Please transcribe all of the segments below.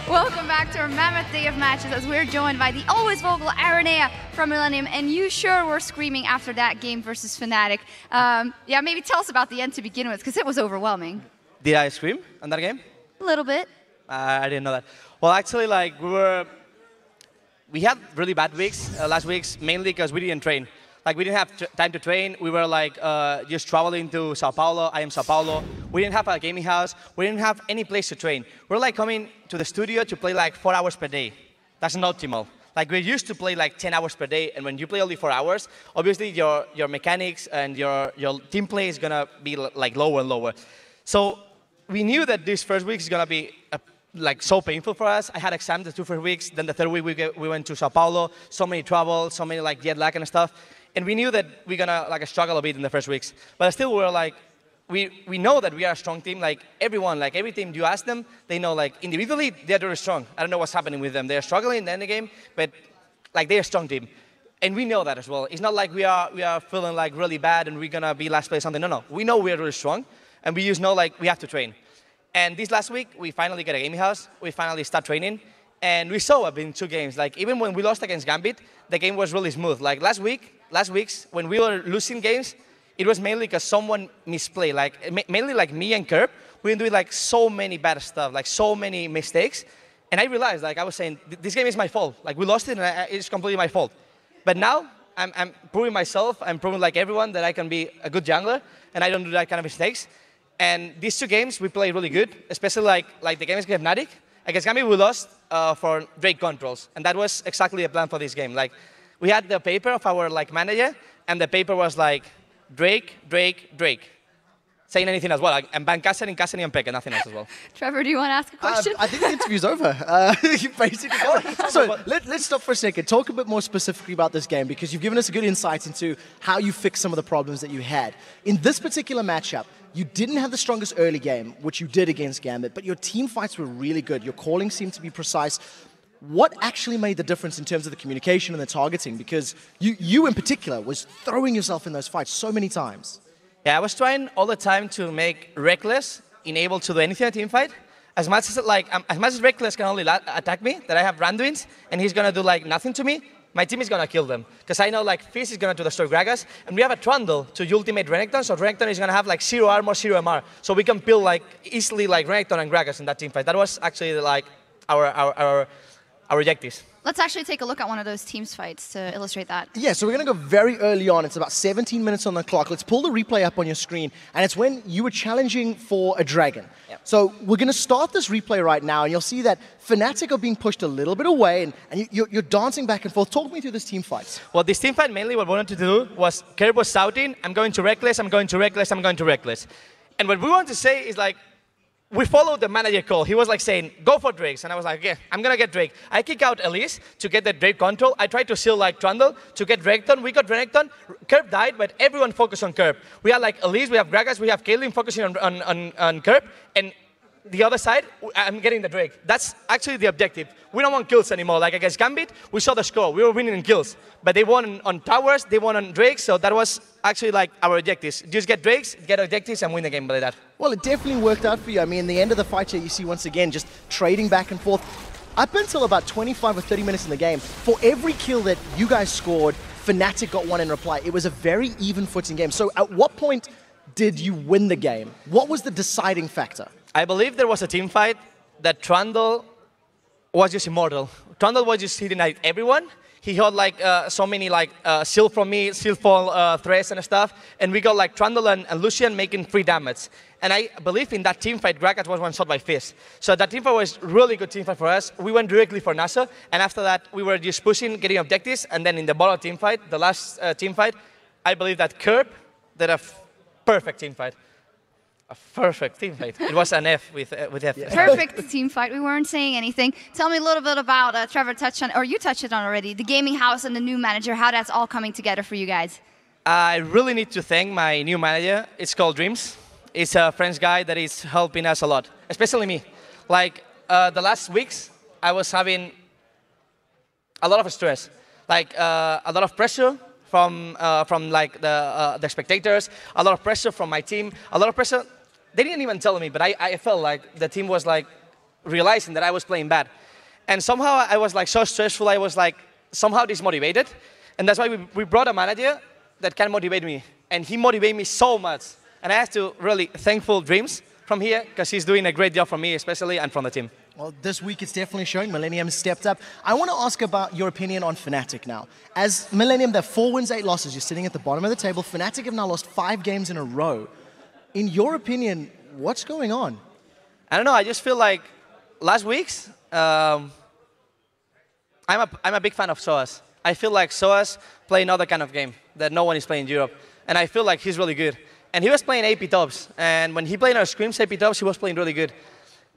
Welcome back to our mammoth day of matches as we're joined by the always vocal Aranea from Millenium, and you sure were screaming after that game versus Fnatic. Yeah, maybe tell us about the end to begin with, because it was overwhelming. Did I scream on that game? A little bit. I didn't know that. Well, actually, like we had really bad weeks last weeks, mainly because we didn't train. Like we didn't have time to train. We were like just traveling to Sao Paulo. I am Sao Paulo. We didn't have a gaming house. We didn't have any place to train. We're like coming to the studio to play like 4 hours per day. That's not optimal. Like we're used to play like 10 hours per day, and when you play only 4 hours, obviously your mechanics and your team play is gonna be like lower and lower. So we knew that this first week is gonna be like so painful for us. I had exams the 2 first weeks. Then the third week we went to Sao Paulo. So many travel, so many like jet lag and stuff. And we knew that we're gonna like struggle a bit in the first weeks. But still, we're like, we know that we are a strong team. Like everyone, like every team you ask them, they know like individually they're very strong. I don't know what's happening with them. They're struggling in the end of the game, but like they're a strong team. And we know that as well. It's not like we are feeling like really bad and we're gonna be last place or something. No. We know we're really strong, and we just know like we have to train. And this last week, we finally got a gaming house. We finally start training. And we saw it in 2 games. Like even when we lost against Gambit, the game was really smooth. Like last weeks, when we were losing games, it was mainly because someone misplayed. Like mainly like me and Kerb, we were doing like so many bad stuff, like so many mistakes. And I realized, like I was saying, this game is my fault. Like we lost it, and it's completely my fault. But now I'm proving myself, I'm proving like everyone that I can be a good jungler, and I don't do that kind of mistakes. And these 2 games we played really good, especially like the game against Fnatic. Against Gambit, we lost for Drake controls, and that was exactly the plan for this game. Like, we had the paper of our like manager, and the paper was like Drake, Drake, Drake, saying anything as well. Like, and ban Cassidy and Pekka, nothing else as well. Trevor, do you want to ask a question? I think the interview's over. You basically got it. So let's stop for a second. Talk a bit more specifically about this game, because you've given us a good insight into how you fixed some of the problems that you had. In this particular matchup, you didn't have the strongest early game, which you did against Gambit, but your team fights were really good. Your calling seemed to be precise. What actually made the difference in terms of the communication and the targeting? Because you in particular was throwing yourself in those fights so many times. Yeah, I was trying all the time to make Reckless unable to do anything in a team fight. As much as Reckless can only attack me, that I have Randuins, and he's gonna do like nothing to me, my team is gonna kill them. Because I know like Fizz is gonna destroy Gragas, and we have a Trundle to ultimate Renekton, so Renekton is gonna have like 0 armor, 0 MR. So we can build like easily like Renekton and Gragas in that team fight. That was actually like our objectives. Let's actually take a look at one of those teams fights to illustrate that. Yeah, so we're going to go very early on. It's about 17 minutes on the clock. Let's pull the replay up on your screen. And it's when you were challenging for a dragon. Yep. So we're going to start this replay right now, and you'll see that Fnatic are being pushed a little bit away, and you're dancing back and forth. Talk me through this team fight. Well, this team fight, mainly what we wanted to do was Kerb was shouting, I'm going to Reckless, I'm going to Reckless, I'm going to Reckless. And what we want to say is like, we followed the manager call. He was like saying, go for Drakes. And I was like, yeah, I'm going to get Drake. I kick out Elise to get the Drake control. I tried to seal like Trundle to get Renekton. We got Renekton. Kerb died, but everyone focused on Kerb. We had like Elise, we have Gragas, we have Caitlyn focusing on Kerb. And the other side, I'm getting the Drake. That's actually the objective. We don't want kills anymore. Like against Gambit, we saw the score. We were winning in kills. But they won on towers, they won on Drakes, so that was actually like our objectives. Just get Drakes, get objectives, and win the game by that. Well, it definitely worked out for you. I mean, in the end of the fight here, you see once again just trading back and forth. Up until about 25 or 30 minutes in the game, for every kill that you guys scored, Fnatic got one in reply. It was a very even footing game. So at what point did you win the game? What was the deciding factor? I believe there was a team fight that Trundle was just immortal. Trundle was just hitting at everyone. He had like so many like shield from me, shield fall threats and stuff. And we got like Trundle and Lucian making 3 damage. And I believe in that team fight, Gragas was one shot by Fizz. So that team fight was really good team fight for us. We went directly for Nasa. And after that, we were just pushing, getting objectives. And then in the bottom team fight, the last team fight, I believe that Kerb did a perfect team fight. A perfect team fight. It was an F with F. Yeah. Perfect team fight. We weren't saying anything. Tell me a little bit about, Trevor touched on, or you touched it on already, the gaming house and the new manager, how that's all coming together for you guys. I really need to thank my new manager. It's called Dreams. It's a French guy that is helping us a lot, especially me. Like the last weeks, I was having a lot of stress, like a lot of pressure from like the spectators, a lot of pressure from my team, a lot of pressure. They didn't even tell me, but I felt like the team was like realizing that I was playing bad. And somehow I was like so stressful, I was like somehow dismotivated. And that's why we brought a manager that can motivate me. And he motivated me so much. And I have to really thankful Dreams from here, because he's doing a great job for me especially, and from the team. Well, this week it's definitely showing. Millenium stepped up. I want to ask about your opinion on Fnatic now. As Millenium, they're 4 wins, 8 losses. You're sitting at the bottom of the table. Fnatic have now lost 5 games in a row. In your opinion, what's going on? I don't know. I just feel like last week's, I'm a big fan of Soaz. I feel like Soaz play another kind of game that no one is playing in Europe. And I feel like he's really good. And he was playing AP tops. And when he played our scrims AP tops, he was playing really good.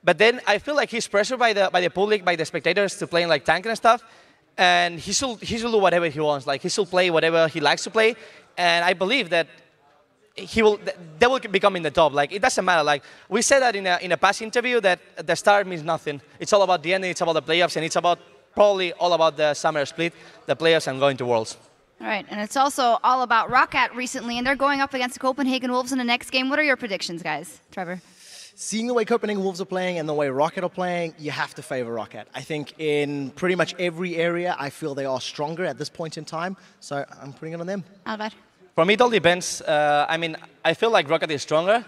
But then I feel like he's pressured by the public, by the spectators to playing like tank and stuff. And he should do whatever he wants. Like he should play whatever he likes to play. And I believe that they will become in the top. Like it doesn't matter. Like we said that in a past interview that the start means nothing. It's all about the end. It's about the playoffs, and it's probably all about the summer split, the playoffs, and going to Worlds. All right, and it's also all about Roccat recently, and they're going up against the Copenhagen Wolves in the next game. What are your predictions, guys? Trevor? Seeing the way Copenhagen Wolves are playing and the way Roccat are playing, you have to favor Roccat. I think in pretty much every area, I feel they are stronger at this point in time, so I'm putting it on them. Albert? For me, it all depends. I mean, I feel like Roccat is stronger,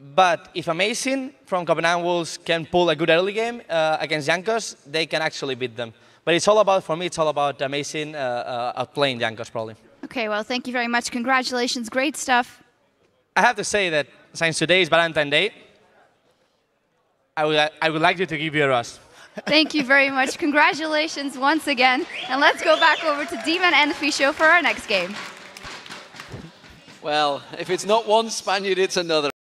but if Amazing from Copenhagen Wolves can pull a good early game against Jankos, they can actually beat them. But it's all about, for me, it's all about Amazing outplaying Jankos, probably. Okay, well, thank you very much. Congratulations. Great stuff. I have to say that since today is Valentine's Day, I would like you to give you a rose. Thank you very much. Congratulations once again. And let's go back over to Demon and Fisho for our next game. Well, if it's not one Spaniard, it's another.